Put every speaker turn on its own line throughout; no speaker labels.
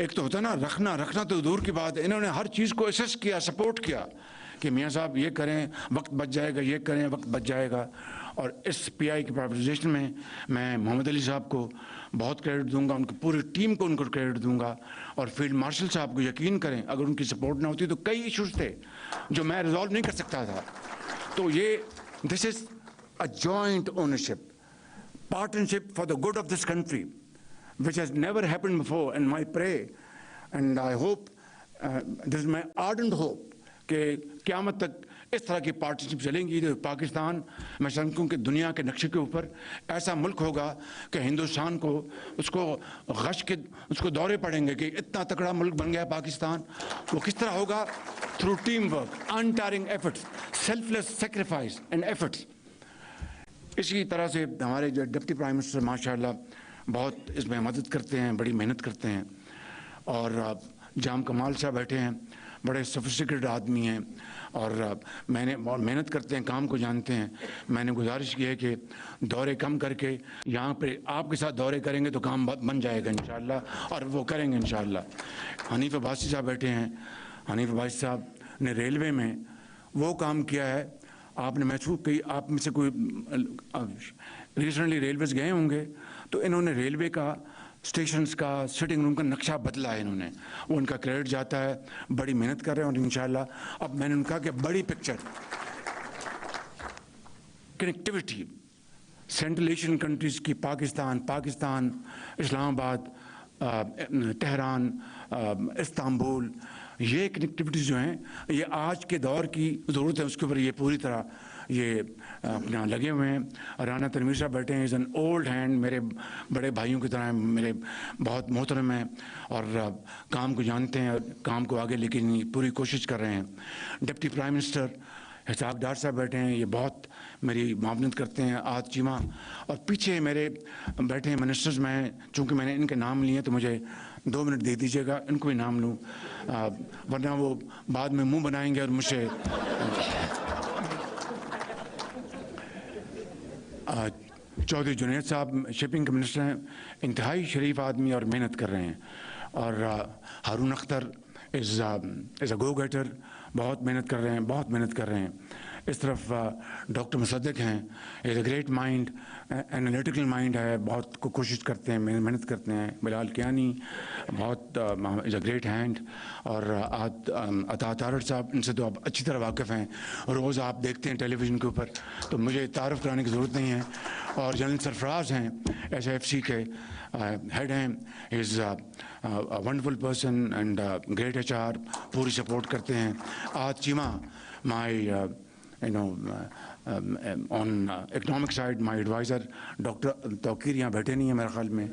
ایک تو ہوتا ہے نا رکھنا تو دور کی بات ہے، انہوں نے ہر چیز کو اسیس کیا، سپورٹ کیا کہ میاں صاحب یہ کریں وقت بچ جائے گا، یہ کریں وقت بچ جائے گا. اور اس پی آئی کی پرائیویٹائزیشن میں محمد علی صاحب کو بہت کریڈٹ دوں گا، ان کی پوری ٹیم کو ان کو کریڈٹ دوں گا. اور فیلڈ مارشل صاحب کو یقین کریں اگر ان کی سپورٹ نہ ہوتی تو کئی ایشوز تھے جو میں ریزالو نہیں کر سکتا تھا. تو یہ this is a joint ownership, partnership for the good of this country, which has never happened before. And my pray, and I hope, this is my ardent hope, کہ قیامت تک اس طرح کی پارٹنرشپ چلیں گی تو پاکستان میں سمجھوں کہ دنیا کے نقشے کے اوپر ایسا ملک ہوگا کہ ہندوستان کو اس کو غش کے اس کو دورے پڑیں گے کہ اتنا تکڑا ملک بن گیا پاکستان. وہ کس طرح ہوگا؟ Through team work, untiring efforts, selfless sacrifice and efforts. اسی طرح سے ہمارے جو ڈپٹی پرائم منسٹر ماشاءاللہ بہت اس میں مدد کرتے ہیں، بڑی محنت کرتے ہیں. اور جام کمال صاحب بیٹھے ہیں، بڑے سوفسٹیکیٹڈ آدمی ہیں اور محنت کرتے ہیں، کام کو جانتے ہیں. میں نے گزارش کی ہے کہ دورے کم کر کے یہاں پہ آپ کے ساتھ دورے کریں گے تو کام بن جائے گا انشاءاللہ، اور وہ کریں گے انشاءاللہ. حنیف عباسی صاحب بیٹھے ہیں. حنیف عباسی صاحب نے ریلوے میں وہ کام کیا ہے، آپ نے محسوس کی، آپ میں سے کوئی ریسنٹلی ریلویز گئے ہوں گے تو انہوں نے ریلوے کا اسٹیشنز کا سٹنگ روم کا نقشہ بدلا ہے انہوں نے، وہ ان کا کریڈٹ جاتا ہے. بڑی محنت کر رہے ہیں اور انشاءاللہ اب میں نے ان کہا کہ بڑی picture connectivity central Asian countries کی، پاکستان، اسلام آباد، تہران، استنبول، یہ کنیکٹیوٹیز جو ہیں یہ آج کے دور کی ضرورت ہے. اس کے اوپر یہ پوری طرح یہ اپنا لگے ہوئے ہیں. رانا تنویر صاحب بیٹھے ہیں، از این اولڈ ہینڈ، میرے بڑے بھائیوں کی طرح ہیں، میرے بہت محترم ہیں اور کام کو جانتے ہیں اور کام کو آگے لے کے پوری کوشش کر رہے ہیں. Deputy prime minister Ishaq Dar صاحب بیٹھے ہیں، یہ بہت میری معاونت کرتے ہیں. آج چیمہ اور پیچھے میرے بیٹھے ہیں منسٹرز. میں چونکہ میں نے ان کے نام لیے تو مجھے 2 منٹ دے دیجیے گا ان کو بھی نام لوں، ورنہ وہ بعد میں منہ بنائیں گے اور مجھ سے. چودھری جنید صاحب شپنگ کے منسٹر ہیں، انتہائی شریف آدمی اور محنت کر رہے ہیں. اور ہارون اختر از اے گو گیٹر، بہت محنت کر رہے ہیں. اس طرف ڈاکٹر مصدق ہیں، is a great mind, analytical mind ہے، بہت کوشش کرتے ہیں، محنت کرتے ہیں. بلال کیانی بہت از اے گریٹ ہینڈ. اور عطا تارڑ صاحب، ان سے تو آپ اچھی طرح واقف ہیں، روز آپ دیکھتے ہیں ٹیلی ویژن کے اوپر تو مجھے تعارف کرانے کی ضرورت نہیں ہے. اور جنرل سرفراز ہیں، ایس ایف سی کے ہیڈ ہیں، is wonderful person and great H R, پوری سپورٹ کرتے ہیں. آج Cheema my on economic side my adviser. Doctor Tauqeer یہاں بیٹھے نہیں ہیں میرے خیال میں،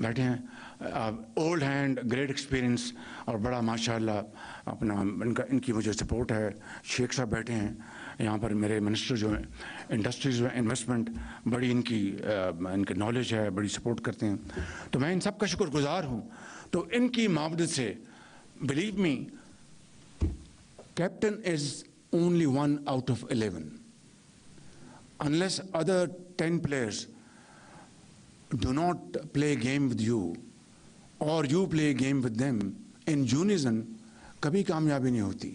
بیٹھے ہیں. اولڈ ہینڈ، گریٹ ایکسپیرئنس اور بڑا ماشاءاللہ اپنا ان کی مجھے سپورٹ ہے. شیخ صاحب بیٹھے ہیں یہاں پر، میرے منسٹر جو ہیں انڈسٹریز انویسٹمنٹ، بڑی ان کی نالج ہے، بڑی سپورٹ کرتے ہیں. تو میں ان سب کا شکر گزار ہوں. تو ان کی معاونت سے believe me, captain is only 1 out of 11. Unless other 10 players do not play a game with you or you play a game with them in unison, کبھی کامیابی نہیں ہوتی.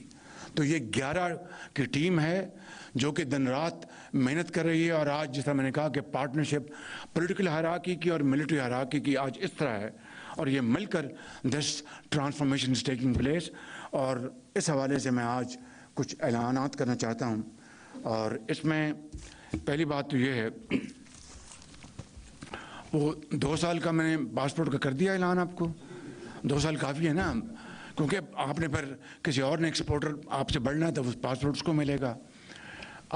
تو یہ 11 کی ٹیم ہے جو کہ دن رات محنت کر رہی ہے. اور آج جس طرح میں نے کہا کہ پارٹنرشپ پولیٹیکل ہیرارکی کی اور ملٹری ہیرارکی کی آج اس طرح ہے، اور یہ مل کر this transformation is taking place. اور اس حوالے سے میں آج کچھ اعلانات کرنا چاہتا ہوں. اور اس میں پہلی بات تو یہ ہے، وہ 2 سال کا میں نے پاسپورٹ کا کر دیا اعلان. آپ کو 2 سال کافی ہے نا، کیونکہ آپ نے پھر کسی اور نے ایکسپورٹر آپ سے بڑھنا ہے تو پاسپورٹ اس کو ملے گا.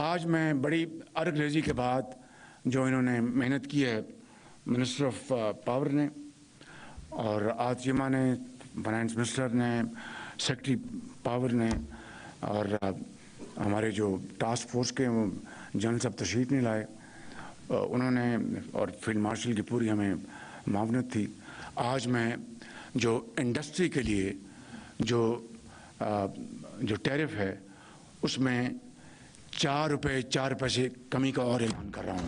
آج میں بڑی ارگ ریزی کے بعد جو انہوں نے محنت کی ہے منسٹر آف پاور نے، اور آج چیمہ نے، فائنانس منسٹر نے، سیکرٹری پاور نے، اور ہمارے جو ٹاسک فورس کے جنرل صاحب تشریف نہیں لائے انہوں نے، اور فیلڈ مارشل کی پوری ہمیں معاونت تھی. آج میں جو انڈسٹری کے لیے جو ٹیرف ہے اس میں 4 روپے 4 پیسے کمی کا اور اعلان کر رہا ہوں.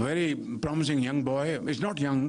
very promising young boy. He's not young,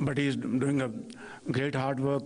but he is doing a great hard work,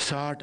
60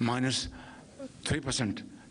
-3%,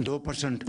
2%